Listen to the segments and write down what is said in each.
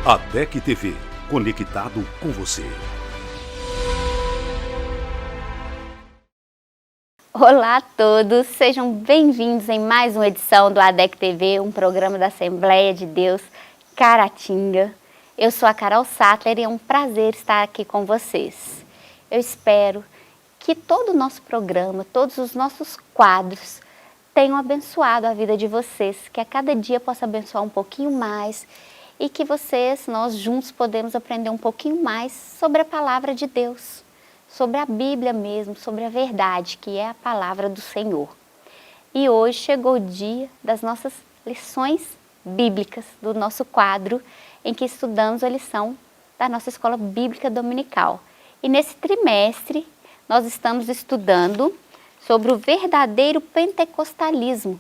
ADEC TV, conectado com você. Olá a todos, sejam bem-vindos em mais uma edição do ADEC TV, um programa da Assembleia de Deus Caratinga. Eu sou a Carol Sattler e é um prazer estar aqui com vocês. Eu espero que todo o nosso programa, todos os nossos quadros tenham abençoado a vida de vocês, que a cada dia possa abençoar um pouquinho mais e que nós juntos podemos aprender um pouquinho mais sobre a palavra de Deus, sobre a Bíblia mesmo, sobre a verdade, que é a palavra do Senhor. E hoje chegou o dia das nossas lições bíblicas, do nosso quadro em que estudamos a lição da nossa escola bíblica dominical. E nesse trimestre nós estamos estudando sobre o verdadeiro pentecostalismo,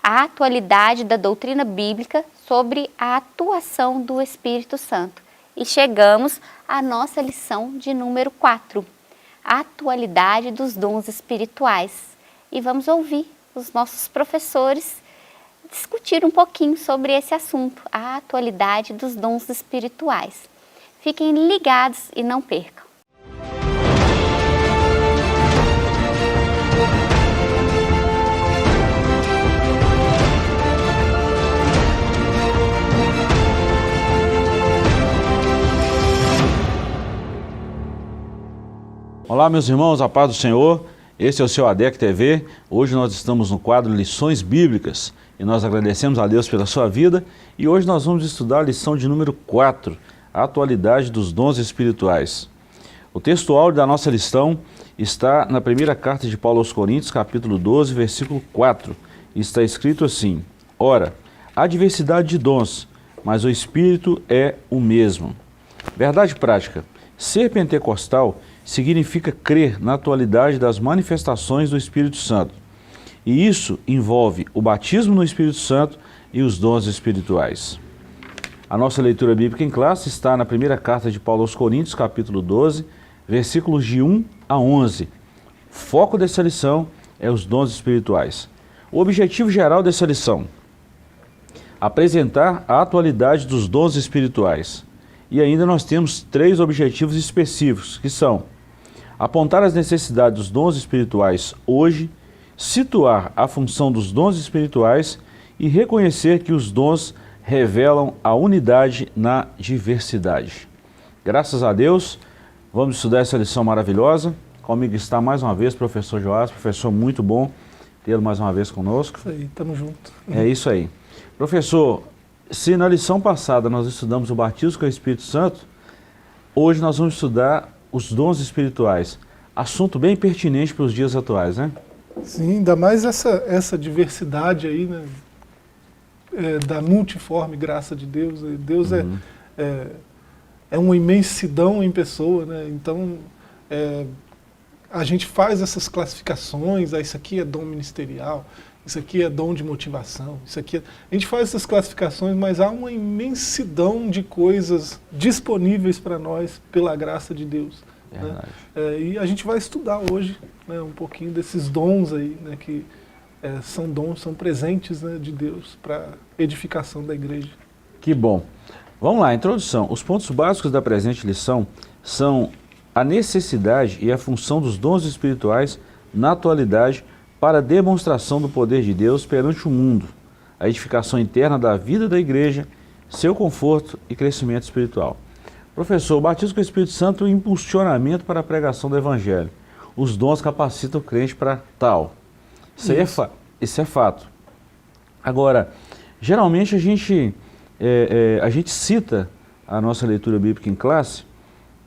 a atualidade da doutrina bíblica sobre a atuação do Espírito Santo. E chegamos à nossa lição de número 4, a atualidade dos dons espirituais. E vamos ouvir os nossos professores discutir um pouquinho sobre esse assunto, a atualidade dos dons espirituais. Fiquem ligados e não percam. Olá, meus irmãos, a paz do Senhor. Esse é o seu ADEC TV. Hoje nós estamos no quadro Lições Bíblicas e nós agradecemos a Deus pela sua vida. E hoje nós vamos estudar a lição de número 4, a atualidade dos dons espirituais. O texto áureo da nossa lição está na primeira carta de Paulo aos Coríntios, capítulo 12, versículo 4. Está escrito assim: Ora, há diversidade de dons, mas o Espírito é o mesmo. Verdade prática: ser pentecostal significa crer na atualidade das manifestações do Espírito Santo. E isso envolve o batismo no Espírito Santo e os dons espirituais. A nossa leitura bíblica em classe está na primeira carta de Paulo aos Coríntios, capítulo 12, versículos de 1 a 11. O foco dessa lição é os dons espirituais. O objetivo geral dessa lição: apresentar a atualidade dos dons espirituais. E ainda nós temos 3 objetivos específicos, que são: apontar as necessidades dos dons espirituais hoje, situar a função dos dons espirituais e reconhecer que os dons revelam a unidade na diversidade. Graças a Deus, vamos estudar essa lição maravilhosa. Comigo está mais uma vez o professor Joás, professor, muito bom tê-lo mais uma vez conosco. Isso aí, estamos juntos. É isso aí. Professor, se na lição passada nós estudamos o batismo com o Espírito Santo, hoje nós vamos estudar os dons espirituais. Assunto bem pertinente para os dias atuais, né? Sim, ainda mais essa diversidade aí, né? Da multiforme graça de Deus. Deus é uma imensidão em pessoa, né? Então, a gente faz essas classificações, isso aqui é dom ministerial, isso aqui é dom de motivação, isso aqui a gente faz essas classificações, mas há uma imensidão de coisas disponíveis para nós pela graça de Deus. Né? E a gente vai estudar hoje, né, um pouquinho desses dons aí, né, que são dons, são presentes, né, de Deus para edificação da igreja. Que bom. Vamos lá, introdução. Os pontos básicos da presente lição são a necessidade e a função dos dons espirituais na atualidade para a demonstração do poder de Deus perante o mundo, a edificação interna da vida da igreja, seu conforto e crescimento espiritual. Professor, o batismo com o Espírito Santo é um impulsionamento para a pregação do Evangelho. Os dons capacitam o crente para tal. Isso é fato. Agora, geralmente a gente cita a nossa leitura bíblica em classe,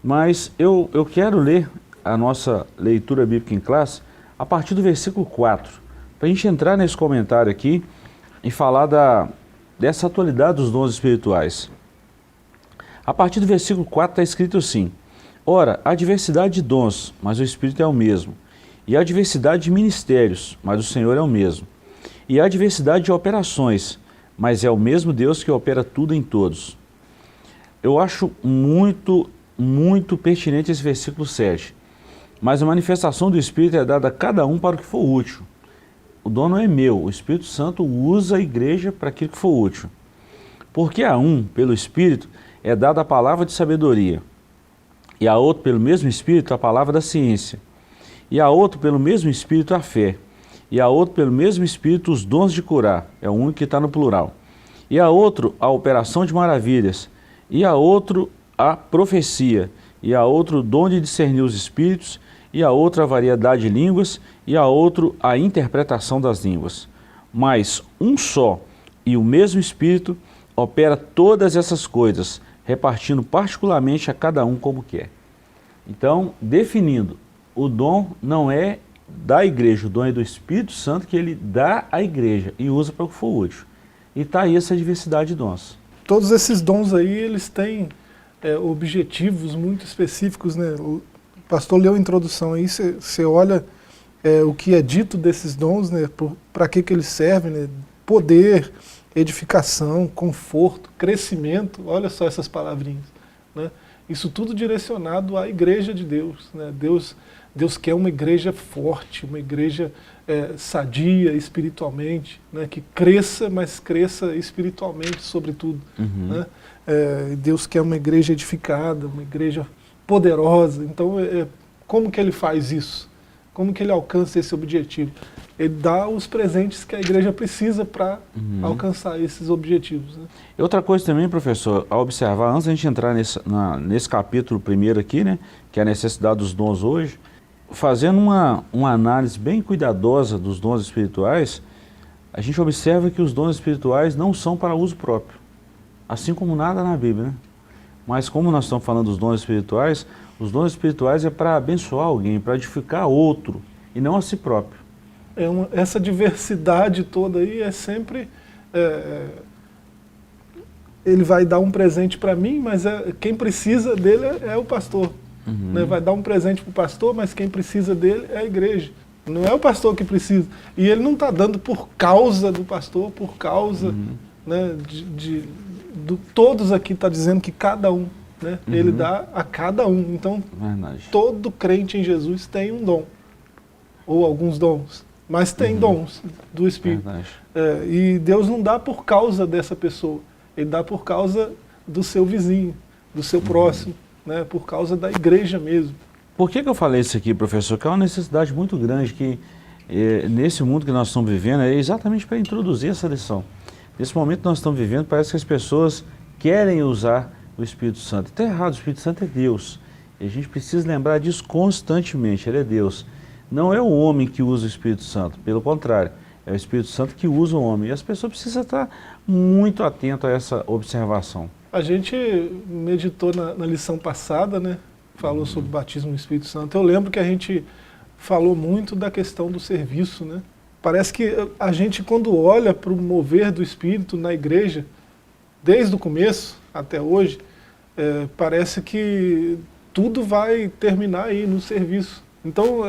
mas eu quero ler a nossa leitura bíblica em classe a partir do versículo 4, para a gente entrar nesse comentário aqui e falar dessa atualidade dos dons espirituais. A partir do versículo 4 está escrito assim: Ora, há diversidade de dons, mas o Espírito é o mesmo. E há diversidade de ministérios, mas o Senhor é o mesmo. E há diversidade de operações, mas é o mesmo Deus que opera tudo em todos. Eu acho muito pertinente esse versículo 7. Mas a manifestação do Espírito é dada a cada um para o que for útil. O dom não é meu, o Espírito Santo usa a igreja para aquilo que for útil. Porque a um, pelo Espírito, é dada a palavra de sabedoria, e a outro, pelo mesmo Espírito, a palavra da ciência, e a outro, pelo mesmo Espírito, a fé, e a outro, pelo mesmo Espírito, os dons de curar, é o único que está no plural, e a outro, a operação de maravilhas, e a outro, a profecia, e a outro, o dom de discernir os espíritos, e a outra, a variedade de línguas, e a outro, a interpretação das línguas. Mas um só e o mesmo Espírito opera todas essas coisas, repartindo particularmente a cada um como quer. Então, definindo, o dom não é da igreja, o dom é do Espírito Santo que ele dá à igreja e usa para o que for útil. E está aí essa diversidade de dons. Todos esses dons aí, eles têm objetivos muito específicos, né? O pastor leu a introdução aí, você olha o que é dito desses dons, né? Para que eles servem, né? Poder, edificação, conforto, crescimento, olha só essas palavrinhas, né? Isso tudo direcionado à igreja de Deus, né? Deus quer uma igreja forte, uma igreja sadia espiritualmente, né? Que cresça, mas cresça espiritualmente sobretudo, né? Deus quer uma igreja edificada, uma igreja poderosa. Então, como que ele faz isso? Como que ele alcança esse objetivo? Ele dá os presentes que a igreja precisa para alcançar esses objetivos, né? E outra coisa também, professor, a observar, antes da gente entrar nesse capítulo primeiro aqui, né, que é a necessidade dos dons hoje, fazendo uma análise bem cuidadosa dos dons espirituais, a gente observa que os dons espirituais não são para uso próprio, assim como nada na Bíblia, né? Mas como nós estamos falando dos dons espirituais, os dons espirituais é para abençoar alguém, para edificar outro, e não a si próprio. Essa diversidade toda aí é sempre... ele vai dar um presente para mim, mas quem precisa dele é o pastor. Né? Vai dar um presente para o pastor, mas quem precisa dele é a igreja. Não é o pastor que precisa. E ele não está dando por causa do pastor, por causa... né, todos aqui está dizendo que cada um, né, ele dá a cada um. Então, todo crente em Jesus tem um dom, ou alguns dons, mas tem dons do Espírito. E Deus não dá por causa dessa pessoa, ele dá por causa do seu vizinho, do seu próximo, né, por causa da igreja mesmo. Por que eu falei isso aqui, professor? Que é uma necessidade muito grande que, nesse mundo que nós estamos vivendo, é exatamente para introduzir essa lição. Nesse momento que nós estamos vivendo, parece que as pessoas querem usar o Espírito Santo. Está errado, o Espírito Santo é Deus. E a gente precisa lembrar disso constantemente, ele é Deus. Não é o homem que usa o Espírito Santo, pelo contrário, é o Espírito Santo que usa o homem. E as pessoas precisam estar muito atentas a essa observação. A gente meditou na lição passada, né? Falou sobre o batismo no Espírito Santo. Eu lembro que a gente falou muito da questão do serviço, né? Parece que a gente, quando olha para o mover do Espírito na igreja, desde o começo até hoje, parece que tudo vai terminar aí no serviço. Então,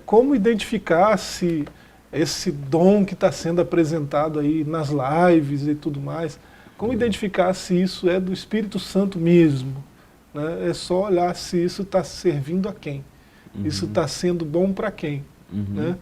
como identificar se esse dom que está sendo apresentado aí nas lives e tudo mais, como identificar se isso é do Espírito Santo mesmo? Né? É só olhar se isso está servindo a quem, isso está sendo bom para quem, né?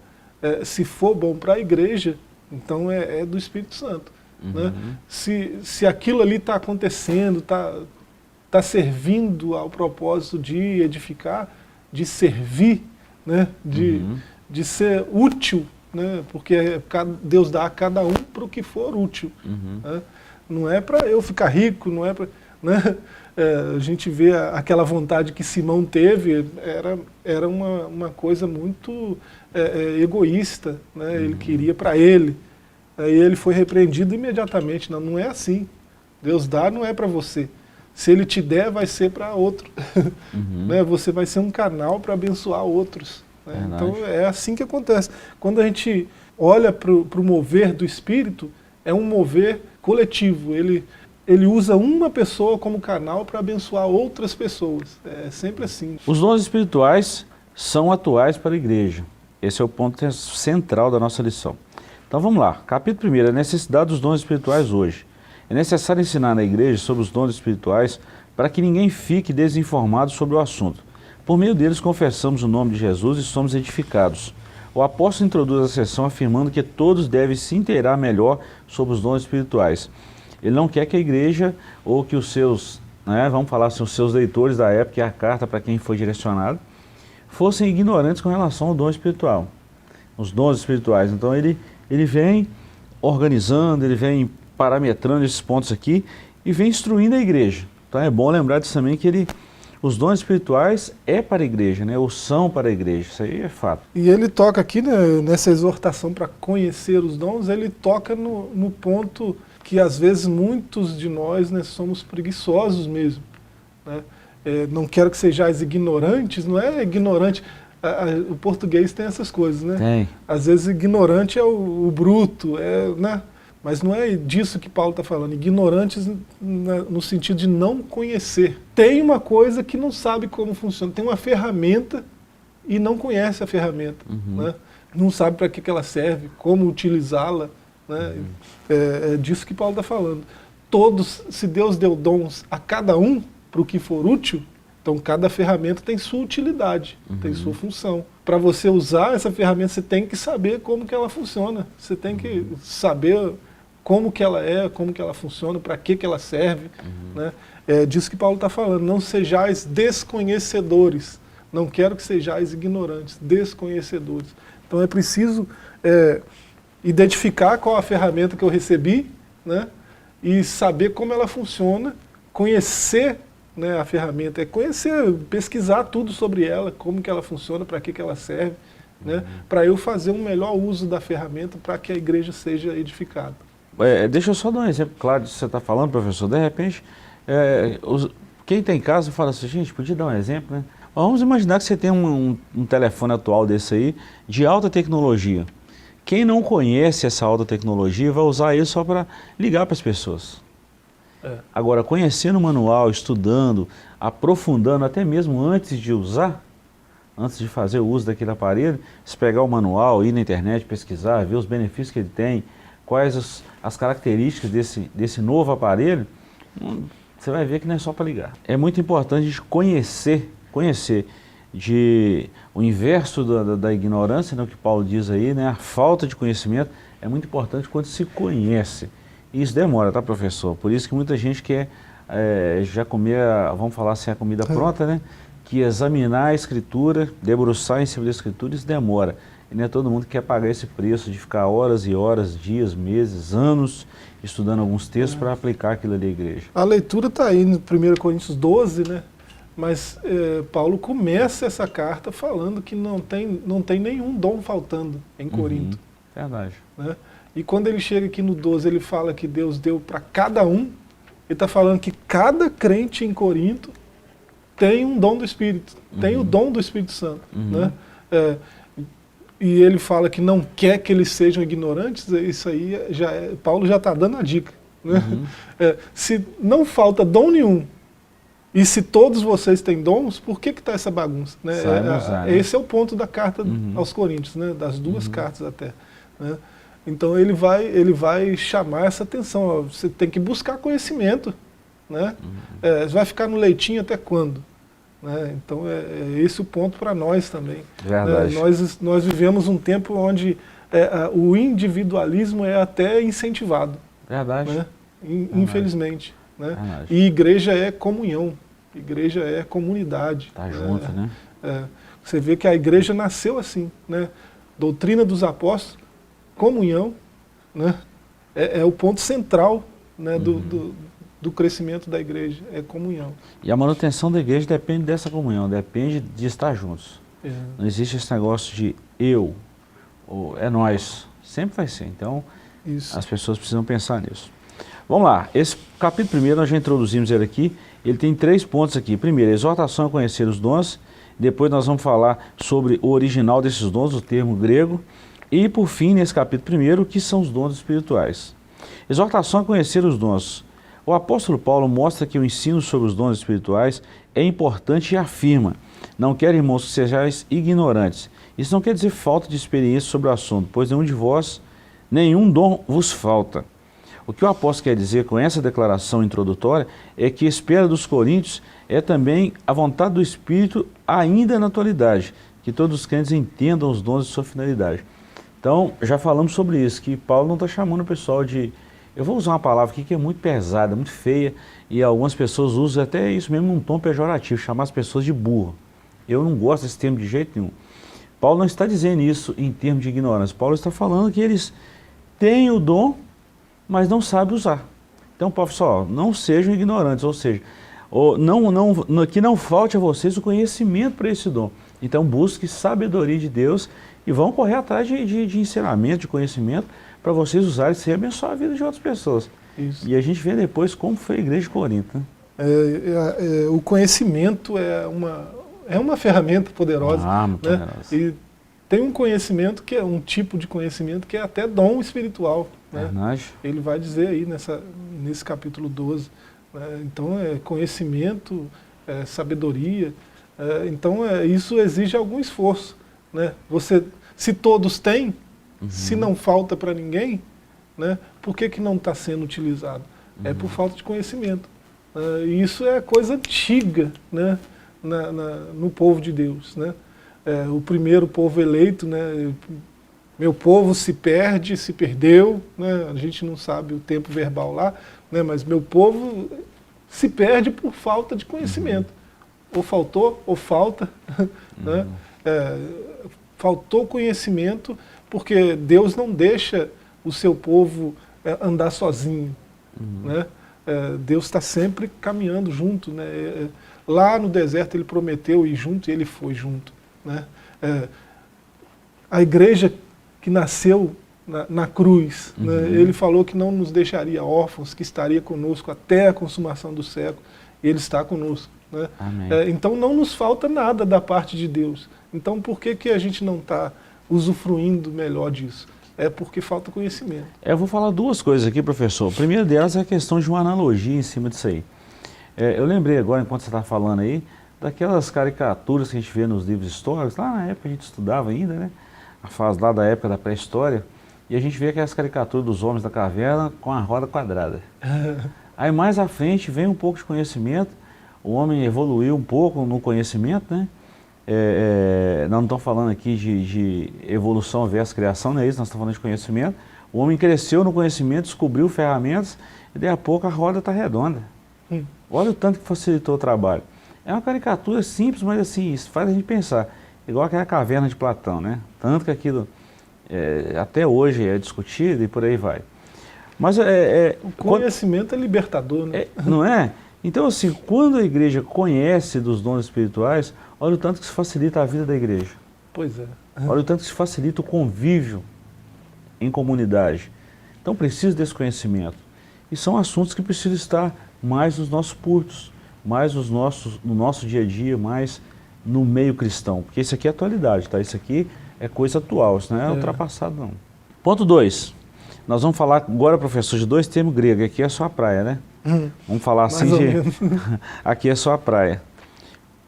Se for bom para a igreja, então é do Espírito Santo. Né? Se aquilo ali está acontecendo, está servindo ao propósito de edificar, de servir, né? de ser útil, né? Porque Deus dá a cada um para o que for útil. Né? Não é para eu ficar rico, não é para... Né? A gente vê aquela vontade que Simão teve, era uma coisa muito egoísta, né? Ele queria para ele. Aí ele foi repreendido imediatamente. Não é assim. Deus dá, não é para você. Se ele te der, vai ser para outro. Né? Você vai ser um canal para abençoar outros. Né? Então é assim que acontece. Quando a gente olha para o mover do Espírito, é um mover coletivo. Ele usa uma pessoa como canal para abençoar outras pessoas. É sempre assim. Os dons espirituais são atuais para a igreja. Esse é o ponto central da nossa lição. Então vamos lá. Capítulo 1, a necessidade dos dons espirituais hoje. É necessário ensinar na igreja sobre os dons espirituais para que ninguém fique desinformado sobre o assunto. Por meio deles confessamos o nome de Jesus e somos edificados. O apóstolo introduz a sessão afirmando que todos devem se inteirar melhor sobre os dons espirituais. Ele não quer que a igreja ou que os seus né, vamos falar assim, os seus leitores da época e a carta para quem foi direcionado, fossem ignorantes com relação ao dom espiritual, os dons espirituais. Então ele vem organizando, ele vem parametrando esses pontos aqui e vem instruindo a igreja. Então é bom lembrar disso também, que os dons espirituais é para a igreja, né, ou são para a igreja, isso aí é fato. E ele toca aqui, né, nessa exortação para conhecer os dons, ele toca no ponto que às vezes muitos de nós, né, somos preguiçosos mesmo, né? Não quero que sejais ignorantes, não é ignorante, o português tem essas coisas, né? Tem. Às vezes ignorante é o bruto, né? Mas não é disso que Paulo está falando, ignorantes no sentido de não conhecer. Tem uma coisa que não sabe como funciona, tem uma ferramenta e não conhece a ferramenta, né? Não sabe para que ela serve, como utilizá-la, né? É disso que Paulo está falando. Todos, se Deus deu dons a cada um, para o que for útil, então cada ferramenta tem sua utilidade, tem sua função. Para você usar essa ferramenta, você tem que saber como que ela funciona, você tem que saber como que ela é, como que ela funciona, para que ela serve, né? É disso que Paulo está falando, não sejais desconhecedores, não quero que sejais ignorantes, desconhecedores. Então é preciso identificar qual a ferramenta que eu recebi, né? E saber como ela funciona, conhecer, né, a ferramenta, conhecer, pesquisar tudo sobre ela, como que ela funciona, para que ela serve, né, para eu fazer um melhor uso da ferramenta para que a igreja seja edificada. Deixa eu só dar um exemplo claro disso que você está falando, professor. De repente, quem tem casa fala assim, gente, podia dar um exemplo, né? Vamos imaginar que você tem um telefone atual desse aí, de alta tecnologia. Quem não conhece essa alta tecnologia vai usar ele só para ligar para as pessoas. Agora, conhecendo o manual, estudando, aprofundando, até mesmo antes de usar, antes de fazer o uso daquele aparelho, se pegar o manual, ir na internet, pesquisar, ver os benefícios que ele tem, quais as características desse novo aparelho, você vai ver que não é só para ligar. É muito importante a gente conhecer o inverso da ignorância, né, o que Paulo diz aí, né, a falta de conhecimento, é muito importante quando se conhece. E isso demora, tá, professor? Por isso que muita gente quer já comer, vamos falar assim, a comida pronta, né? Que examinar a escritura, debruçar em cima da escritura, isso demora. E não é todo mundo que quer pagar esse preço de ficar horas e horas, dias, meses, anos, estudando alguns textos para aplicar aquilo ali à igreja. A leitura está aí no 1 Coríntios 12, né? Mas Paulo começa essa carta falando que não tem nenhum dom faltando em Corinto. Verdade. Né? E quando ele chega aqui no 12, ele fala que Deus deu para cada um, ele está falando que cada crente em Corinto tem um dom do Espírito, tem o dom do Espírito Santo. Né? E ele fala que não quer que eles sejam ignorantes, isso aí Paulo já está dando a dica. Né? Se não falta dom nenhum, e se todos vocês têm dons, por que está essa bagunça? Né? Esse é o ponto da carta aos Coríntios, né? Das duas cartas até. Né? Então ele vai chamar essa atenção, ó, você tem que buscar conhecimento, né? Você vai ficar no leitinho até quando? Né? Então é esse o ponto para nós também. Verdade. Né? Nós vivemos um tempo onde o individualismo é até incentivado. Verdade. Né? Infelizmente. Né? E igreja é comunhão, igreja é comunidade. Tá junto, né? Você vê que a igreja nasceu assim, né? Doutrina dos apóstolos, comunhão, né? É o ponto central, né, do crescimento da igreja, é comunhão. E a manutenção da igreja depende dessa comunhão, depende de estar juntos. Não existe esse negócio de eu, ou é nós, sempre vai ser. Então, as pessoas precisam pensar nisso. Vamos lá, esse capítulo 1, nós já introduzimos ele aqui, ele tem 3 pontos aqui. Primeiro, a exortação a conhecer os dons, depois nós vamos falar sobre o original desses dons, o termo grego, e por fim, nesse capítulo 1, o que são os dons espirituais. Exortação a conhecer os dons. O apóstolo Paulo mostra que o ensino sobre os dons espirituais é importante e afirma: não quero, irmãos, que sejais ignorantes. Isso não quer dizer falta de experiência sobre o assunto, pois nenhum de vós, nenhum dom vos falta. O que o apóstolo quer dizer com essa declaração introdutória é que a espera dos coríntios é também a vontade do Espírito ainda na atualidade, que todos os crentes entendam os dons e sua finalidade. Então, já falamos sobre isso, que Paulo não está chamando o pessoal de Eu vou usar uma palavra aqui que é muito pesada, muito feia, e algumas pessoas usam até isso mesmo num tom pejorativo, chamar as pessoas de burro. Eu não gosto desse termo de jeito nenhum. Paulo não está dizendo isso em termos de ignorância. Paulo está falando que eles têm o dom, mas não sabem usar. Então, Paulo falou, não sejam ignorantes, ou seja, que não falte a vocês o conhecimento para esse dom. Então, busque sabedoria de Deus e vão correr atrás de ensinamento, de conhecimento, para vocês usarem isso e abençoar a vida de outras pessoas. Isso. E a gente vê depois como foi a igreja de Corinto. Né? O conhecimento é uma ferramenta poderosa. Muito poderosa. E tem um conhecimento que é um tipo de conhecimento que é até dom espiritual. Né? Ele vai dizer aí nesse capítulo 12. Né? Então, conhecimento, sabedoria. Então, isso exige algum esforço. Né? Se todos têm, se não falta para ninguém, né? Por que não está sendo utilizado? É por falta de conhecimento. E isso é coisa antiga, né? No povo de Deus. Né? O primeiro povo eleito, né? Meu povo se perde, se perdeu, né? A gente não sabe o tempo verbal lá, né? Mas meu povo se perde por falta de conhecimento. Ou faltou, ou falta. Né? Faltou conhecimento, porque Deus não deixa o seu povo andar sozinho. Né? Deus está sempre caminhando junto. Né? Lá no deserto ele prometeu ir junto e ele foi junto. Né? A igreja que nasceu na cruz, né? Ele falou que não nos deixaria órfãos, que estaria conosco até a consumação do século. Ele está conosco. Né? Então não nos falta nada da parte de Deus. Então por que a gente não está usufruindo melhor disso? É porque falta conhecimento. Eu vou falar duas coisas aqui, professor. A primeira delas é a questão de uma analogia em cima disso aí. Eu lembrei agora, enquanto você está falando aí, daquelas caricaturas que a gente vê nos livros históricos, lá na época a gente estudava ainda, né? A fase lá da época da pré-história, e a gente vê aquelas caricaturas dos homens da caverna com a roda quadrada. Aí mais à frente vem um pouco de conhecimento, o homem evoluiu um pouco no conhecimento, né? Nós não estamos falando aqui de evolução versus criação, não é isso, nós estamos falando de conhecimento. O homem cresceu no conhecimento, descobriu ferramentas, e daí a pouco a roda está redonda. Olha o tanto que facilitou o trabalho. É uma caricatura simples, mas assim, isso faz a gente pensar. Igual aquela caverna de Platão, né? Tanto que aquilo até hoje é discutido e por aí vai. Mas o conhecimento é libertador, né? Não é? Então, assim, quando a igreja conhece dos dons espirituais, olha o tanto que se facilita a vida da igreja. Pois é. Olha o tanto que se facilita o convívio em comunidade. Então, precisa desse conhecimento. E são assuntos que precisam estar mais nos nossos cultos, mais no nosso dia a dia, mais no meio cristão. Porque isso aqui é atualidade, tá? Isso aqui é coisa atual, isso não é ultrapassado, não. Ponto 2. Nós vamos falar agora, professor, de dois termos gregos. Aqui é só a praia, né? Vamos falar assim aqui é só a praia.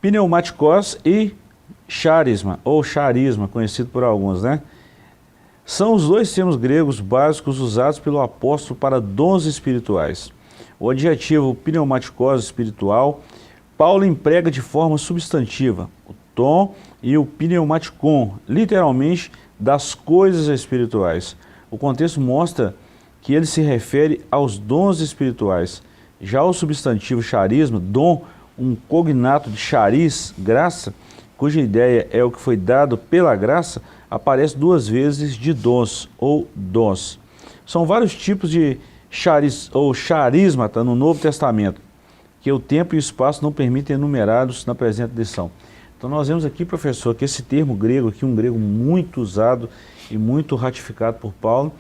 Pneumatikos e charisma, ou charisma, conhecido por alguns, né? São os dois termos gregos básicos usados pelo apóstolo para dons espirituais. O adjetivo pneumatikos, espiritual, Paulo emprega de forma substantiva, o tom e o pneumatikon, literalmente das coisas espirituais. O contexto mostra que ele se refere aos dons espirituais. Já o substantivo charisma, dom, um cognato de charis, graça, cuja ideia é o que foi dado pela graça, aparece duas vezes de dons ou dons. São vários tipos de charis ou charismata no Novo Testamento, que o tempo e o espaço não permitem enumerados na presente lição. Então nós vemos aqui, professor, que esse termo grego aqui, um grego muito usado e muito ratificado por Paulo.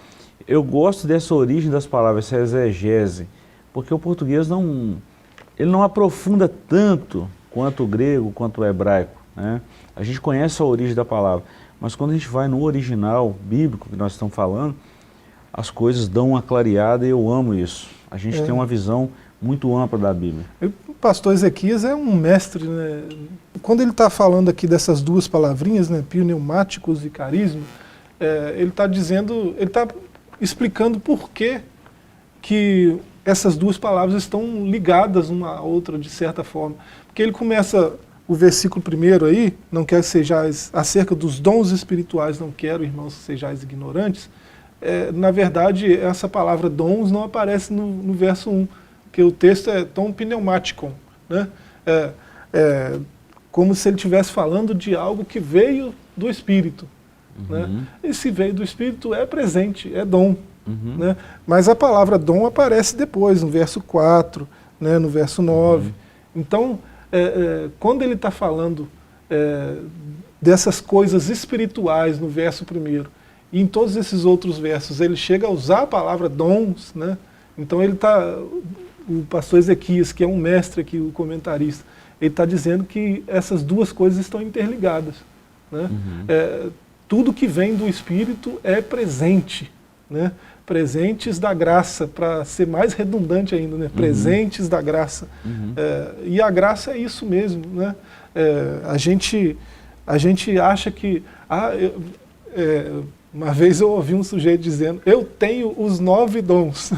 Eu gosto dessa origem das palavras, essa exegese, porque o português ele não aprofunda tanto quanto o grego, quanto o hebraico, né? A gente conhece a origem da palavra, mas quando a gente vai no original bíblico que nós estamos falando, as coisas dão uma clareada e eu amo isso. A gente tem uma visão muito ampla da Bíblia. O pastor Ezequias é um mestre, né? Quando ele está falando aqui dessas duas palavrinhas, né, pneumáticos e carisma, ele está dizendo, ele está explicando por que essas duas palavras estão ligadas uma à outra de certa forma. Porque ele começa o versículo primeiro aí, não quero que sejais, acerca dos dons espirituais, não quero, irmãos, que sejais ignorantes. na verdade, essa palavra dons não aparece no verso 1, porque o texto é tom pneumático, né? Como se ele estivesse falando de algo que veio do Espírito. Né? E se veio do Espírito é presente, é dom. Né? Mas a palavra dom aparece depois, no verso 4, né? No verso 9. Então, quando ele está falando dessas coisas espirituais no verso 1º, e em todos esses outros versos ele chega a usar a palavra dons, né? Então ele está, o pastor Ezequias, que é um mestre aqui, o comentarista, ele está dizendo que essas duas coisas estão interligadas. Né? Tudo que vem do Espírito é presente, né? Presentes da graça, para ser mais redundante ainda, né? Presentes da graça. E a graça é isso mesmo. Né? A gente acha que... uma vez eu ouvi um sujeito dizendo, eu tenho os 9 dons.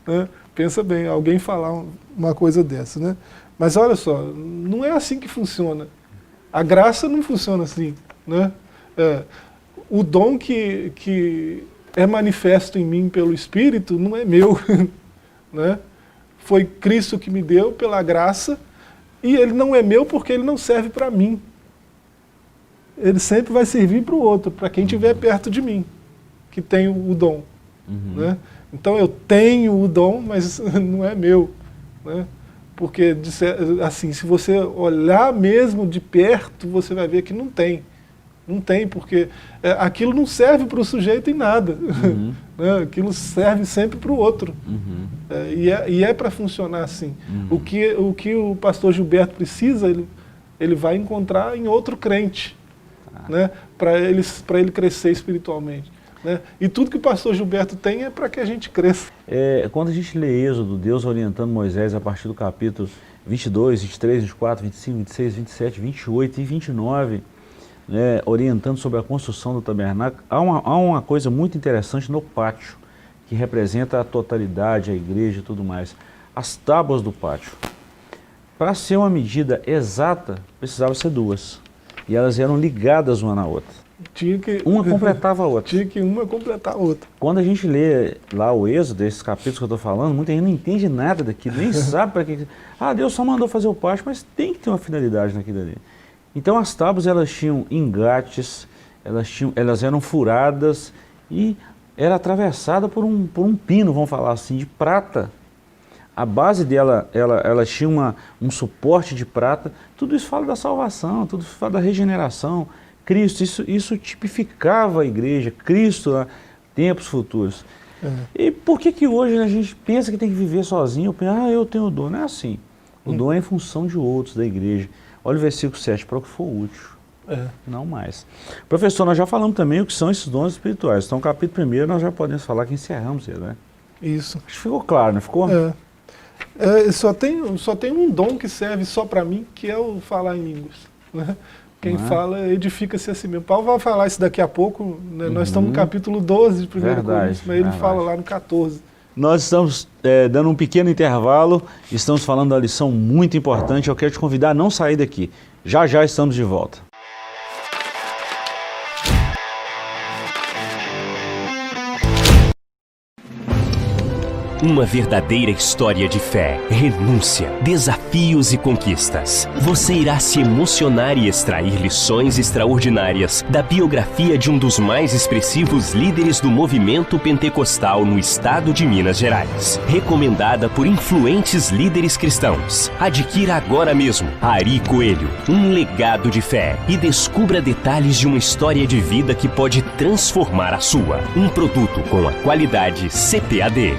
Né? Pensa bem, alguém falar uma coisa dessa. Né? Mas olha só, não é assim que funciona. A graça não funciona assim. Né? O dom que é manifesto em mim pelo Espírito não é meu. Né? Foi Cristo que me deu pela graça, e ele não é meu porque ele não serve para mim. Ele sempre vai servir para o outro, para quem estiver perto de mim, que tem o dom. Né? Então eu tenho o dom, mas não é meu. Né? Porque, assim, se você olhar mesmo de perto, você vai ver que não tem. Não tem, porque aquilo não serve para o sujeito em nada. Né? Aquilo serve sempre para o outro. E é para funcionar assim. O que o pastor Gilberto precisa, ele vai encontrar em outro crente. Né? Para ele crescer espiritualmente. Né? E tudo que o pastor Gilberto tem é para que a gente cresça. Quando a gente lê Êxodo, Deus orientando Moisés a partir do capítulo 22, 23, 24, 25, 26, 27, 28 e 29, né, orientando sobre a construção do tabernáculo, há uma coisa muito interessante no pátio, que representa a totalidade, a igreja e tudo mais. As tábuas do pátio. Para ser uma medida exata, precisava ser 2. E elas eram ligadas uma na outra. Uma completava a outra. Tinha que uma completar a outra. Quando a gente lê lá o Êxodo, esses capítulos que eu estou falando, muita gente não entende nada daquilo, nem sabe para que... Deus só mandou fazer o pátio, mas tem que ter uma finalidade naquilo ali. Então as tábuas, elas tinham engates, elas eram furadas e era atravessada por um pino, vamos falar assim, de prata. A base dela, ela tinha um suporte de prata. Tudo isso fala da salvação, tudo isso fala da regeneração. Cristo, isso tipificava a igreja, Cristo, né, tempos futuros. E por que hoje a gente pensa que tem que viver sozinho? Eu tenho o dom. Não é assim. O dom é em função de outros, da igreja. Olha o versículo 7, para o que for útil. Não mais. Professor, nós já falamos também o que são esses dons espirituais. Então, capítulo 1 nós já podemos falar que encerramos ele, né? Isso. Acho que ficou claro, não ficou? Só tem um dom que serve só para mim, que é o falar em línguas. Né? Quem fala, edifica-se a si mesmo. Paulo vai falar isso daqui a pouco, né? Nós estamos no capítulo 12 de 1 Coríntios, mas ele fala lá no 14. Nós estamos dando um pequeno intervalo, estamos falando da lição muito importante, eu quero te convidar a não sair daqui. Já já estamos de volta. Uma verdadeira história de fé, renúncia, desafios e conquistas. Você irá se emocionar e extrair lições extraordinárias da biografia de um dos mais expressivos líderes do movimento pentecostal no estado de Minas Gerais. Recomendada por influentes líderes cristãos. Adquira agora mesmo Ari Coelho, um legado de fé, e descubra detalhes de uma história de vida que pode transformar a sua. Um produto com a qualidade CPAD.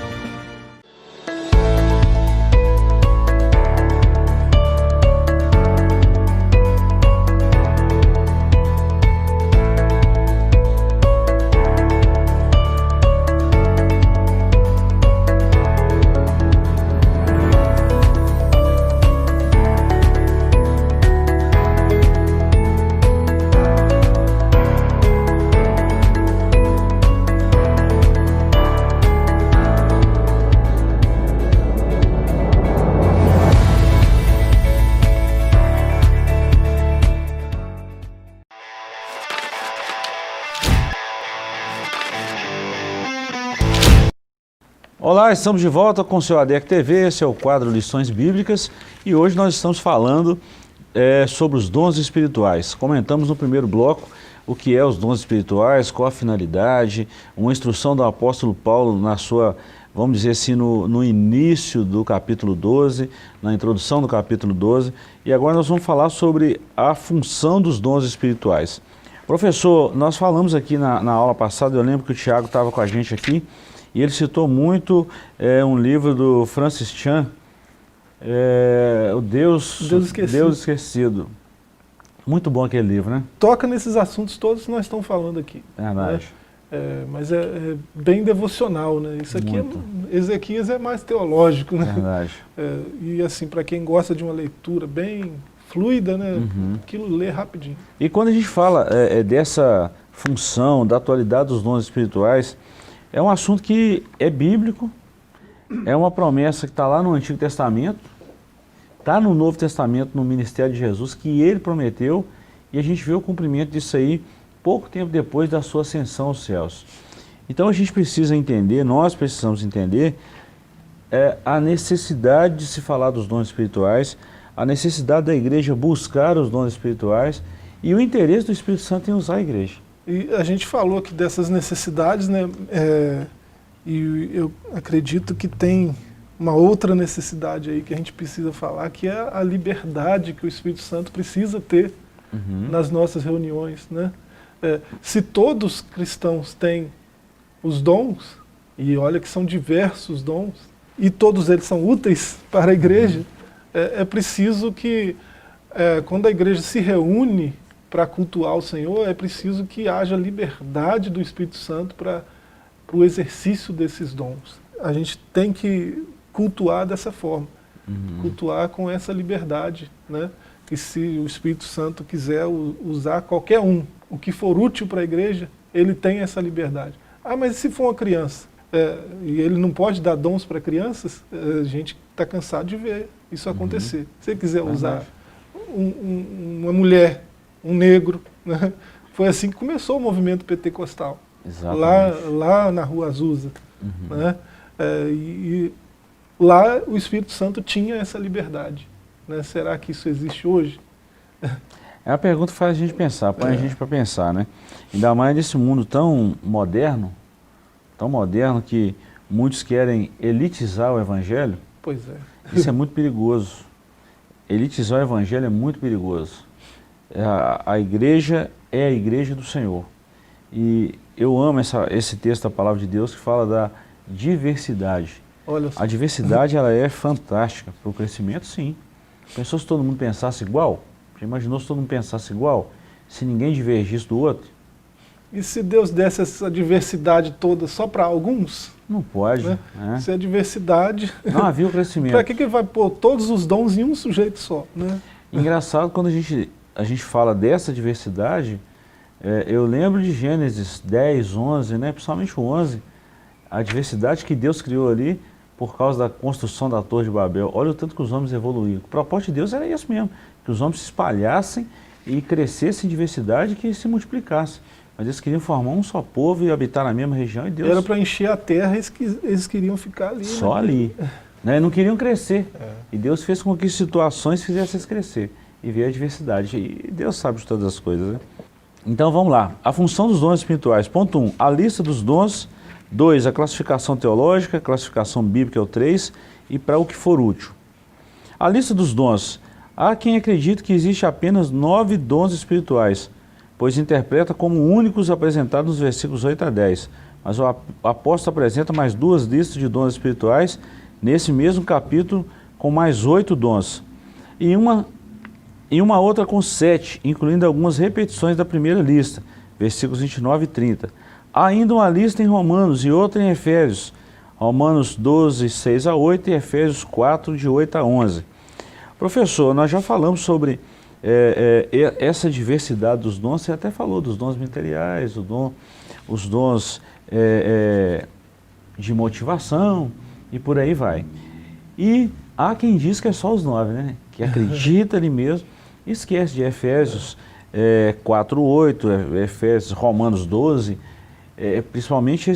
Olá, estamos de volta com o seu ADEC TV, esse é o quadro Lições Bíblicas e hoje nós estamos falando sobre os dons espirituais. Comentamos no primeiro bloco o que é os dons espirituais, qual a finalidade, uma instrução do apóstolo Paulo na sua, vamos dizer assim, no início do capítulo 12, na introdução do capítulo 12, e agora nós vamos falar sobre a função dos dons espirituais. Professor, nós falamos aqui na aula passada, eu lembro que o Tiago estava com a gente aqui, e ele citou muito um livro do Francis Chan, o Deus Esquecido. Muito bom aquele livro, né? Toca nesses assuntos todos que nós estamos falando aqui. Verdade. Né? Mas é bem devocional, né? Isso aqui, Ezequias é mais teológico, né? Verdade. E assim, para quem gosta de uma leitura bem fluida, né? Aquilo lê rapidinho. E quando a gente fala dessa função, da atualidade dos dons espirituais, é um assunto que é bíblico, é uma promessa que está lá no Antigo Testamento, está no Novo Testamento, no ministério de Jesus, que ele prometeu, e a gente vê o cumprimento disso aí pouco tempo depois da sua ascensão aos céus. Então a gente precisa entender, nós precisamos entender a necessidade de se falar dos dons espirituais, a necessidade da igreja buscar os dons espirituais e o interesse do Espírito Santo em usar a igreja. E a gente falou aqui dessas necessidades, né? E eu acredito que tem uma outra necessidade aí que a gente precisa falar, que é a liberdade que o Espírito Santo precisa ter nas nossas reuniões, né? Se todos os cristãos têm os dons, e olha que são diversos dons, e todos eles são úteis para a igreja, é preciso que, quando a igreja se reúne para cultuar o Senhor, é preciso que haja liberdade do Espírito Santo para o exercício desses dons. A gente tem que cultuar dessa forma, cultuar com essa liberdade, né? E se o Espírito Santo quiser usar qualquer um, o que for útil para a igreja, ele tem essa liberdade. Ah, mas e se for uma criança? E ele não pode dar dons para crianças? A gente está cansado de ver isso acontecer. Se ele quiser usar uma mulher, um negro, né? Foi assim que começou o movimento pentecostal, lá na Rua Azusa. Né? E lá o Espírito Santo tinha essa liberdade. Né? Será que isso existe hoje? É a pergunta que faz a gente pensar, põe a gente para pensar, né? Ainda mais nesse mundo tão moderno que muitos querem elitizar o Evangelho. Pois é. Isso é muito perigoso. Elitizar o Evangelho é muito perigoso. A igreja é a igreja do Senhor. E eu amo esse texto da Palavra de Deus que fala da diversidade. Olha só. A diversidade ela é fantástica para o crescimento, sim. Pensou se todo mundo pensasse igual? Já imaginou se todo mundo pensasse igual? Se ninguém divergisse do outro? E se Deus desse essa diversidade toda só para alguns? Não pode. Né? Se a diversidade... Não havia o crescimento. Para que ele vai pôr todos os dons em um sujeito só? Né? Engraçado, quando a gente fala dessa diversidade, eu lembro de Gênesis 10, 11, né? Principalmente o 11, a diversidade que Deus criou ali por causa da construção da Torre de Babel. Olha o tanto que os homens evoluíram. O propósito de Deus era isso mesmo, que os homens se espalhassem e crescessem em diversidade e que se multiplicassem. Mas eles queriam formar um só povo e habitar na mesma região. E Deus... Era para encher a terra, eles queriam ficar ali. Só ali. Né? Não queriam crescer. E Deus fez com que situações fizessem eles crescer. E veio a diversidade. E Deus sabe de todas as coisas. Né? Então vamos lá. A função dos dons espirituais. Ponto 1. A lista dos dons. 2. A classificação teológica. A classificação bíblica é o 3. E para o que for útil. A lista dos dons. Há quem acredite que existe apenas 9 dons espirituais, pois interpreta como únicos apresentados nos versículos 8 a 10. Mas o apóstolo apresenta mais 2 listas de dons espirituais nesse mesmo capítulo, com mais 8 dons. E uma outra com 7, incluindo algumas repetições da primeira lista, versículos 29 e 30. Há ainda uma lista em Romanos e outra em Efésios, Romanos 12, 6 a 8 e Efésios 4, de 8 a 11. Professor, nós já falamos sobre essa diversidade dos dons, você até falou dos dons materiais, os dons de motivação e por aí vai. E há quem diz que é só os 9, né? Que acredita ali mesmo, esquece de Efésios 4, 8, Efésios, Romanos 12, principalmente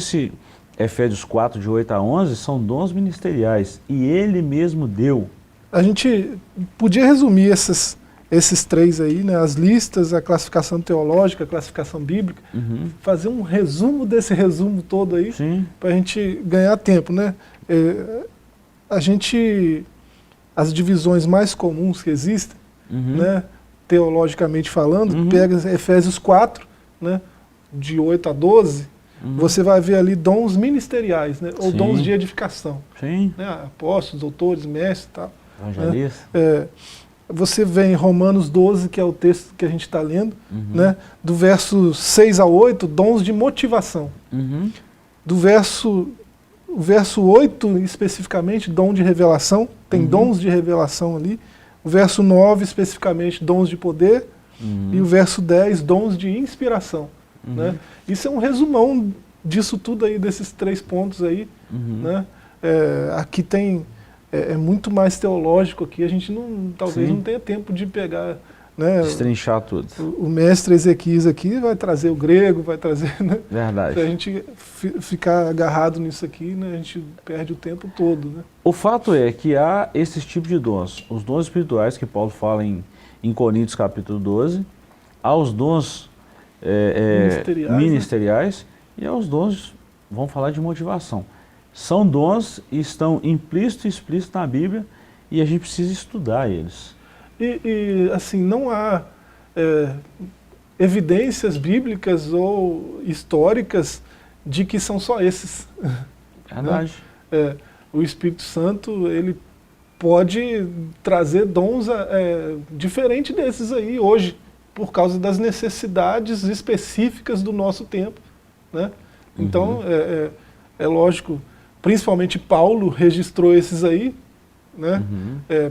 Efésios 4, de 8 a 11, são dons ministeriais. E ele mesmo deu. A gente podia resumir esses três aí, né? As listas, a classificação teológica, a classificação bíblica, fazer um resumo desse resumo todo aí, para a gente ganhar tempo, né? As divisões mais comuns que existem, né? Teologicamente falando, pega Efésios 4, né? De 8 a 12, você vai ver ali dons ministeriais, né? Ou dons de edificação. Né? Apóstolos, doutores, mestres e tal. Evangelista. Né? Você vê em Romanos 12, que é o texto que a gente está lendo, né? Do verso 6 a 8, dons de motivação. Do verso 8, especificamente, dom de revelação, tem dons de revelação ali. O verso 9, especificamente, dons de poder. E o verso 10, dons de inspiração. Né? Isso é um resumão disso tudo aí, desses 3 pontos aí. Né? Aqui tem... É muito mais teológico aqui, a gente talvez não tenha tempo de pegar... Né, destrinchar tudo. O mestre Ezequias aqui vai trazer o grego, vai trazer... Né, verdade. Se a gente ficar agarrado nisso aqui, né, a gente perde o tempo todo. Né? O fato é que há esses tipos de dons. Os dons espirituais que Paulo fala em Coríntios capítulo 12, há os dons ministeriais e há os dons, vamos falar de motivação. São dons e estão implícitos e explícitos na Bíblia e a gente precisa estudar eles. E assim, não há evidências bíblicas ou históricas de que são só esses. Verdade. Né? O Espírito Santo, ele pode trazer dons diferentes desses aí hoje, por causa das necessidades específicas do nosso tempo. Né? Então, é lógico, principalmente Paulo registrou esses aí, né?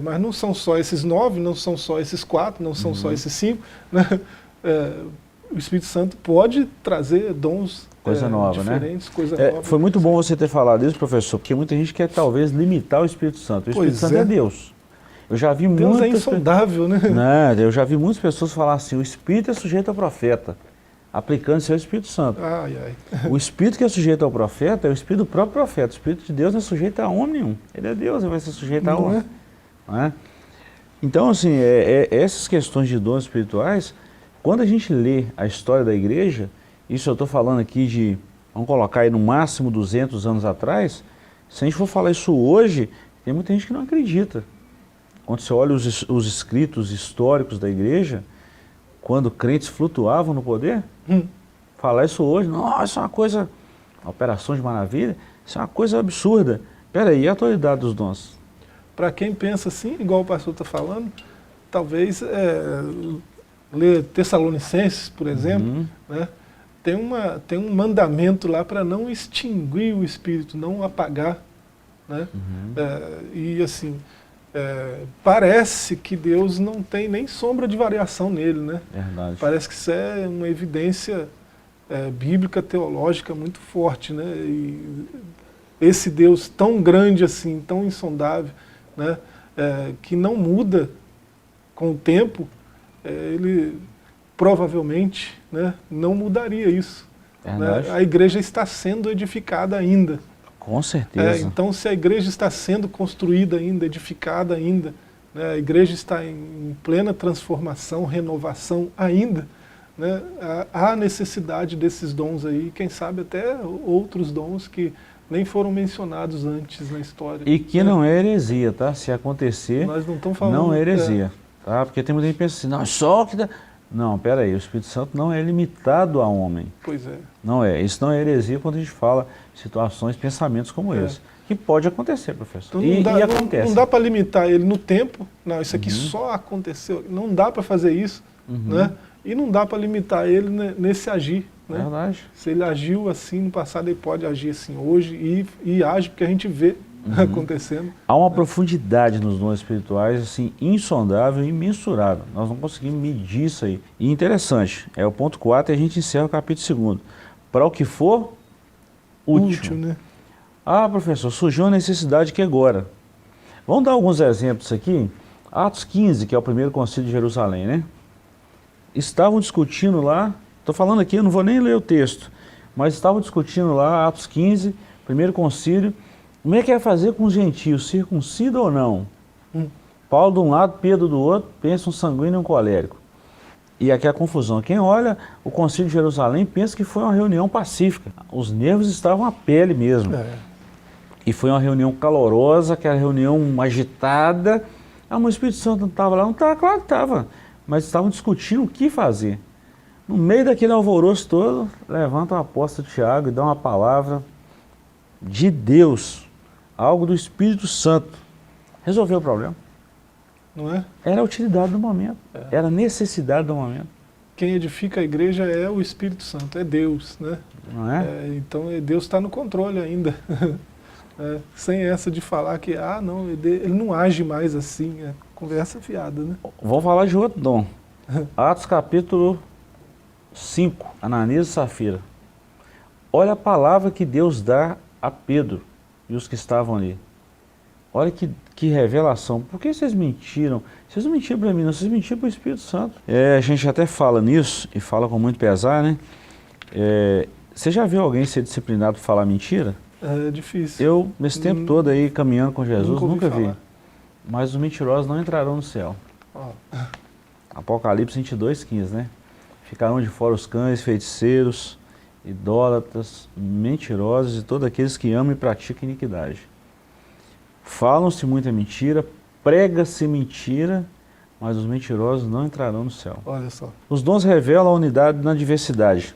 Mas não são só esses 9, não são só esses 4, não são só esses 5. Né? O Espírito Santo pode trazer dons nova, diferentes, né? Coisa nova. Foi muito bom você ter falado isso, professor, porque muita gente quer talvez limitar o Espírito Santo. O Espírito Santo é Deus. Eu já vi Deus é insondável, né? Não, eu já vi muitas pessoas falar assim, o Espírito é sujeito ao profeta, aplicando-se ao Espírito Santo. O Espírito que é sujeito ao profeta é o Espírito do próprio profeta. O Espírito de Deus não é sujeito a homem nenhum. Ele é Deus, ele vai ser sujeito a homem. Não é? Então, assim, essas questões de dons espirituais, quando a gente lê a história da igreja, isso eu estou falando aqui de, vamos colocar aí no máximo 200 anos atrás, se a gente for falar isso hoje, tem muita gente que não acredita. Quando você olha os escritos históricos da igreja, quando crentes flutuavam no poder, falar isso hoje, nossa, isso é uma coisa, uma operação de maravilha, isso é uma coisa absurda. Peraí, e a autoridade dos dons? Para quem pensa assim, igual o pastor está falando, talvez ler Tessalonicenses, por exemplo, né, tem um mandamento lá para não extinguir o Espírito, não apagar. Né? E assim... parece que Deus não tem nem sombra de variação nele, né? Verdade. Parece que isso é uma evidência bíblica, teológica muito forte, né? E esse Deus tão grande assim, tão insondável, né? Que não muda com o tempo, ele provavelmente, né, não mudaria isso. Né? A igreja está sendo edificada ainda. Com certeza. Então, se a igreja está sendo construída ainda, edificada ainda, né, a igreja está em plena transformação, renovação ainda, né, há necessidade desses dons aí, quem sabe até outros dons que nem foram mencionados antes na história. E que não é heresia, tá? Se acontecer, nós não estamos falando, não é heresia. Tá? Porque tem muita gente que pensa assim, não, só que... Não, peraí, o Espírito Santo não é limitado a homem. Pois é. Não é. Isso não é heresia quando a gente fala situações, pensamentos como esse. Que pode acontecer, professor. Então, e acontece. Não dá para limitar ele no tempo. Não, isso aqui só aconteceu. Não dá para fazer isso. Né? E não dá para limitar ele nesse agir. Né? Verdade. Se ele agiu assim no passado, ele pode agir assim hoje e age porque a gente vê acontecendo. Há uma profundidade nos dons espirituais assim, insondável e imensurável. Nós não conseguimos medir isso aí. E interessante, é o ponto 4 e a gente encerra o capítulo 2. Para o que for útil. Né? Ah, professor, surgiu uma necessidade que agora. Vamos dar alguns exemplos aqui. Atos 15, que é o primeiro concílio de Jerusalém, né? Estavam discutindo lá, estou falando aqui, eu não vou nem ler o texto, mas estavam discutindo lá, Atos 15, primeiro concílio, como é que é fazer com os gentios, circuncida ou não? Paulo de um lado, Pedro do outro, pensa um sanguíneo e um colérico. E aqui a confusão. Quem olha o concílio de Jerusalém pensa que foi uma reunião pacífica. Os nervos estavam à pele mesmo. E foi uma reunião calorosa, aquela reunião agitada. Ah, mas o Espírito Santo não estava lá? Não estava, claro que estava. Mas estavam discutindo o que fazer. No meio daquele alvoroço todo, levanta o apóstolo Tiago e dá uma palavra de Deus, algo do Espírito Santo. Resolveu o problema. Não é? Era a utilidade do momento, era a necessidade do momento. Quem edifica a igreja é o Espírito Santo, é Deus, né? Não é? Então Deus está no controle ainda. Sem essa de falar que, não, ele não age mais assim, conversa fiada, né? Vamos falar de outro dom. Atos capítulo 5, Ananias e Safira. Olha a palavra que Deus dá a Pedro e os que estavam ali. Olha que revelação. Por que vocês mentiram? Vocês não mentiram para mim, não, vocês mentiram para o Espírito Santo. A gente até fala nisso, e fala com muito pesar, né? Você já viu alguém ser disciplinado por falar mentira? É difícil. Eu, nesse tempo todo aí, caminhando com Jesus, nunca vi. falar. Mas os mentirosos não entrarão no céu. Apocalipse 22:15, né? Ficarão de fora os cães, feiticeiros, idólatras, mentirosos e todos aqueles que amam e praticam iniquidade. Falam-se muita mentira, prega-se mentira, mas os mentirosos não entrarão no céu. Olha só. Os dons revelam a unidade na diversidade.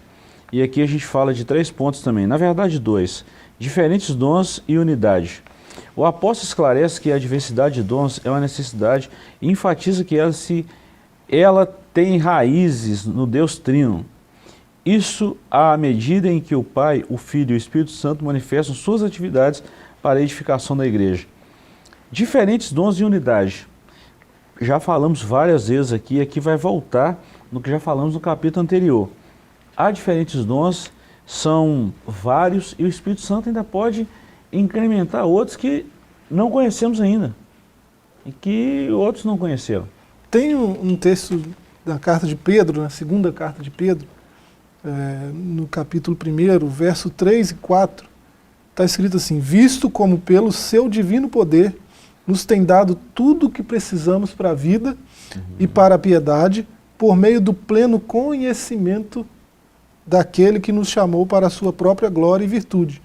E aqui a gente fala de 3 pontos também, na verdade 2. Diferentes dons e unidade. O apóstolo esclarece que a diversidade de dons é uma necessidade e enfatiza que ela tem raízes no Deus Trino. Isso à medida em que o Pai, o Filho e o Espírito Santo manifestam suas atividades para a edificação da igreja. Diferentes dons e unidade. Já falamos várias vezes aqui vai voltar no que já falamos no capítulo anterior. Há diferentes dons, são vários, e o Espírito Santo ainda pode incrementar outros que não conhecemos ainda, e que outros não conheceram. Tem um texto da carta de Pedro, na segunda carta de Pedro, no capítulo 1, verso 3 e 4, está escrito assim: visto como pelo seu divino poder nos tem dado tudo o que precisamos para a vida e para a piedade, por meio do pleno conhecimento daquele que nos chamou para a sua própria glória e virtude,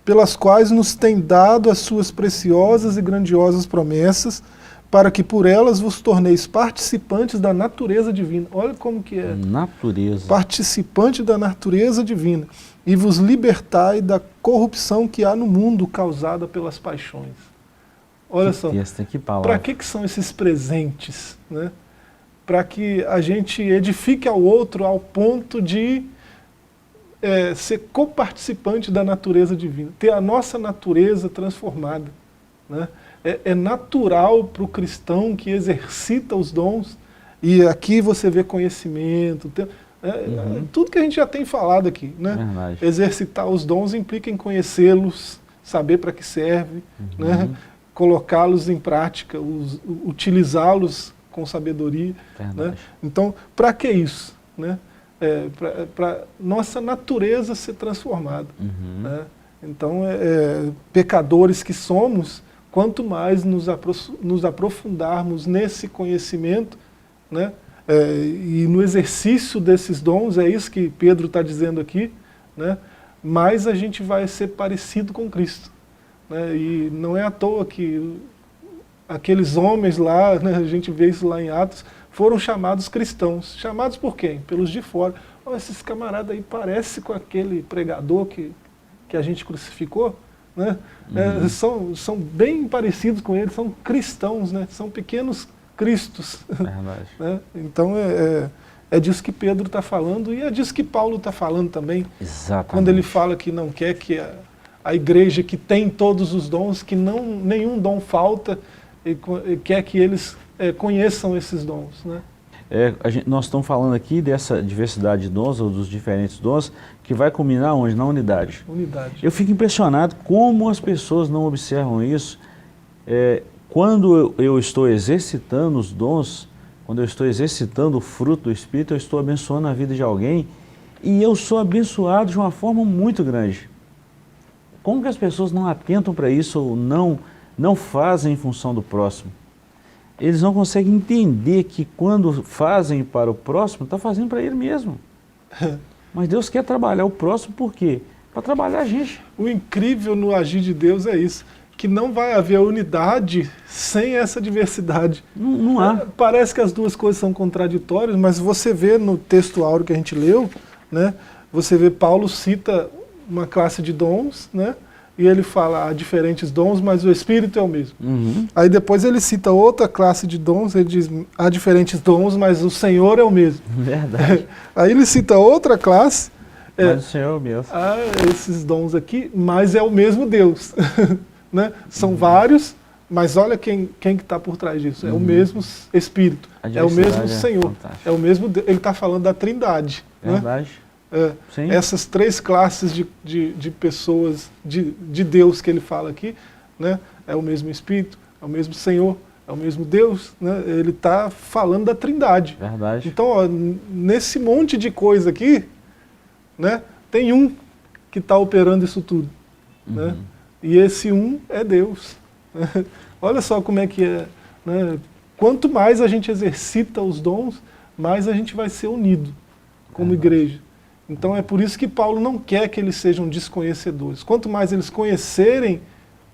pelas quais nos tem dado as suas preciosas e grandiosas promessas, para que por elas vos torneis participantes da natureza divina. Olha como que é. Natureza. Participante da natureza divina. E vos libertai da corrupção que há no mundo causada pelas paixões. Olha só. Para que são esses presentes? Né? Para que a gente edifique ao outro ao ponto de ser coparticipante da natureza divina. Ter a nossa natureza transformada. Né? É natural para o cristão que exercita os dons, e aqui você vê conhecimento, tudo que a gente já tem falado aqui. Né? Exercitar os dons implica em conhecê-los, saber para que serve, né? Colocá-los em prática, utilizá-los com sabedoria. Né? Então, para que isso? Né? Para nossa natureza ser transformada. Né? Então, pecadores que somos, quanto mais nos aprofundarmos nesse conhecimento, né, e no exercício desses dons, é isso que Pedro está dizendo aqui, né, mais a gente vai ser parecido com Cristo. Né, e não é à toa que aqueles homens lá, né, a gente vê isso lá em Atos, foram chamados cristãos. Chamados por quem? Pelos de fora. Esses camaradas aí parecem com aquele pregador que a gente crucificou. Né? São bem parecidos com eles, são cristãos, né? São pequenos cristos. Né? Então é disso que Pedro está falando, e é disso que Paulo está falando também. Exatamente. Quando ele fala que não quer que a igreja que tem todos os dons, que nenhum dom falta, e quer que eles conheçam esses dons. Né? Nós estamos falando aqui dessa diversidade de dons, ou dos diferentes dons, que vai culminar onde? Na unidade. Eu fico impressionado como as pessoas não observam isso. Quando eu estou exercitando os dons, quando eu estou exercitando o fruto do Espírito, eu estou abençoando a vida de alguém, e eu sou abençoado de uma forma muito grande. Como que as pessoas não atentam para isso ou não fazem em função do próximo? Eles não conseguem entender que quando fazem para o próximo, está fazendo para ele mesmo. Mas Deus quer trabalhar o próximo por quê? Para trabalhar a gente. O incrível no agir de Deus é isso, que não vai haver unidade sem essa diversidade. Não há. Parece que as duas coisas são contraditórias, mas você vê no texto áureo que a gente leu, né, você vê Paulo cita uma classe de dons, né, e ele fala há diferentes dons, mas o Espírito é o mesmo. Aí depois ele cita outra classe de dons, ele diz há diferentes dons, mas o Senhor é o mesmo. Verdade. Aí ele cita outra classe, Mas o Senhor é o mesmo. esses dons aqui, mas é o mesmo Deus. Né? São vários, mas olha quem que está por trás disso. É o mesmo Espírito, é o mesmo Senhor, é o mesmo Deus. Ele está falando da Trindade. Verdade. Né? Sim. Essas três classes de pessoas, de Deus que ele fala aqui, né? É o mesmo Espírito, é o mesmo Senhor, é o mesmo Deus. Né? Ele está falando da Trindade. Verdade. Então, ó, nesse monte de coisa aqui, né, tem um que está operando isso tudo. Né? E esse um é Deus. Olha só como é que é. Né? Quanto mais a gente exercita os dons, mais a gente vai ser unido como igreja. Então é por isso que Paulo não quer que eles sejam desconhecedores. Quanto mais eles conhecerem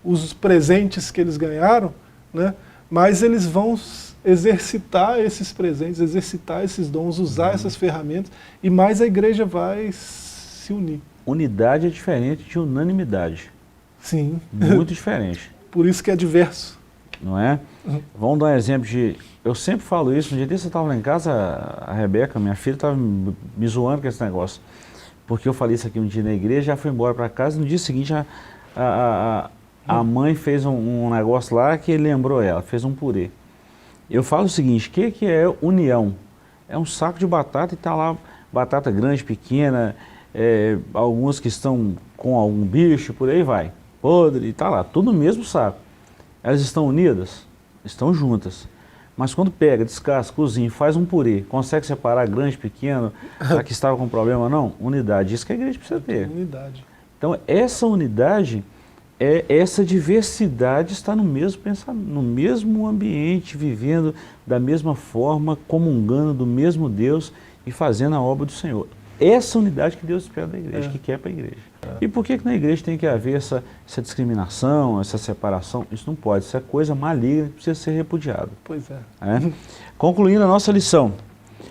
os presentes que eles ganharam, né, mais eles vão exercitar esses presentes, exercitar esses dons, usar essas ferramentas, e mais a igreja vai se unir. Unidade é diferente de unanimidade. Sim. Muito diferente. Por isso que é diverso. Não é? Vamos dar um exemplo de... Eu sempre falo isso, no dia desse eu estava lá em casa, a Rebeca, minha filha, estava me zoando com esse negócio. Porque eu falei isso aqui um dia na igreja, já foi embora para casa, no dia seguinte a mãe fez um negócio lá que lembrou ela, fez um purê. Eu falo o seguinte, o que é união? É um saco de batata e está lá batata grande, pequena, algumas que estão com algum bicho, por aí vai, podre, e está lá, tudo no mesmo saco. Elas estão unidas? Estão juntas. Mas quando pega, descasca, cozinha, faz um purê, consegue separar grande, pequeno, a que estava com problema ou não? Unidade. Isso que a igreja precisa ter. Unidade. Então, essa unidade, essa diversidade está no mesmo pensamento, no mesmo ambiente, vivendo da mesma forma, comungando do mesmo Deus e fazendo a obra do Senhor. Essa unidade que Deus espera da igreja, que quer para a igreja. E por que na igreja tem que haver essa discriminação, essa separação? Isso não pode, isso é coisa maligna que precisa ser repudiada. Pois é. Concluindo a nossa lição,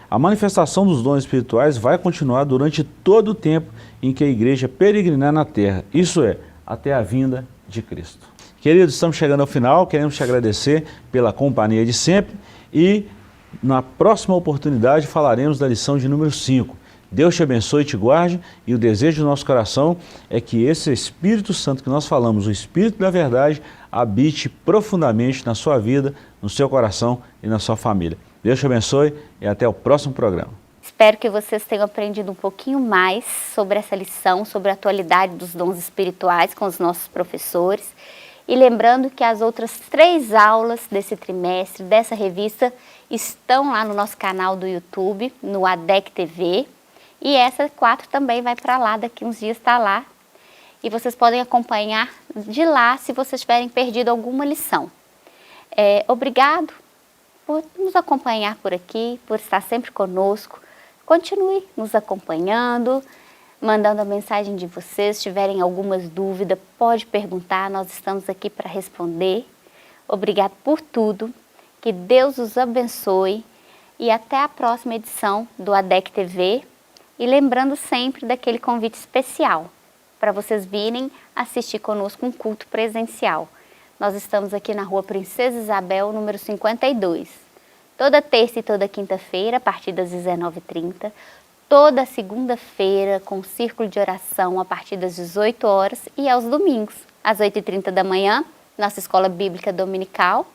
a manifestação dos dons espirituais vai continuar durante todo o tempo em que a igreja peregrinar na terra, isso é, até a vinda de Cristo. Queridos, estamos chegando ao final, queremos te agradecer pela companhia de sempre e na próxima oportunidade falaremos da lição de número 5. Deus te abençoe e te guarde, e o desejo do nosso coração é que esse Espírito Santo que nós falamos, o Espírito da verdade, habite profundamente na sua vida, no seu coração e na sua família. Deus te abençoe e até o próximo programa. Espero que vocês tenham aprendido um pouquinho mais sobre essa lição, sobre a atualidade dos dons espirituais com os nossos professores. E lembrando que as outras 3 aulas desse trimestre, dessa revista, estão lá no nosso canal do YouTube, no ADEC TV. E essa 4 também vai para lá, daqui uns dias está lá. E vocês podem acompanhar de lá se vocês tiverem perdido alguma lição. Obrigado por nos acompanhar por aqui, por estar sempre conosco. Continue nos acompanhando, mandando a mensagem de vocês. Se tiverem algumas dúvidas, pode perguntar, nós estamos aqui para responder. Obrigado por tudo, que Deus os abençoe e até a próxima edição do ADEC TV. E lembrando sempre daquele convite especial, para vocês virem assistir conosco um culto presencial. Nós estamos aqui na Rua Princesa Isabel, número 52. Toda terça e toda quinta-feira, a partir das 19h30. Toda segunda-feira, com círculo de oração, a partir das 18 horas. E aos domingos, às 8h30 da manhã, nossa escola bíblica dominical.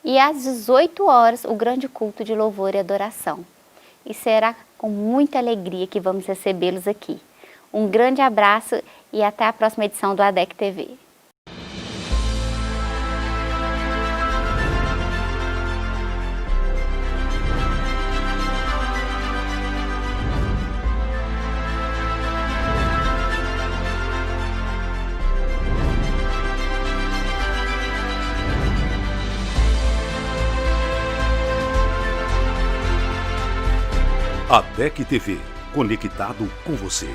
E às 18 horas, o grande culto de louvor e adoração. E será com muita alegria que vamos recebê-los aqui. Um grande abraço e até a próxima edição do ADEC TV. ADEC TV, conectado com você.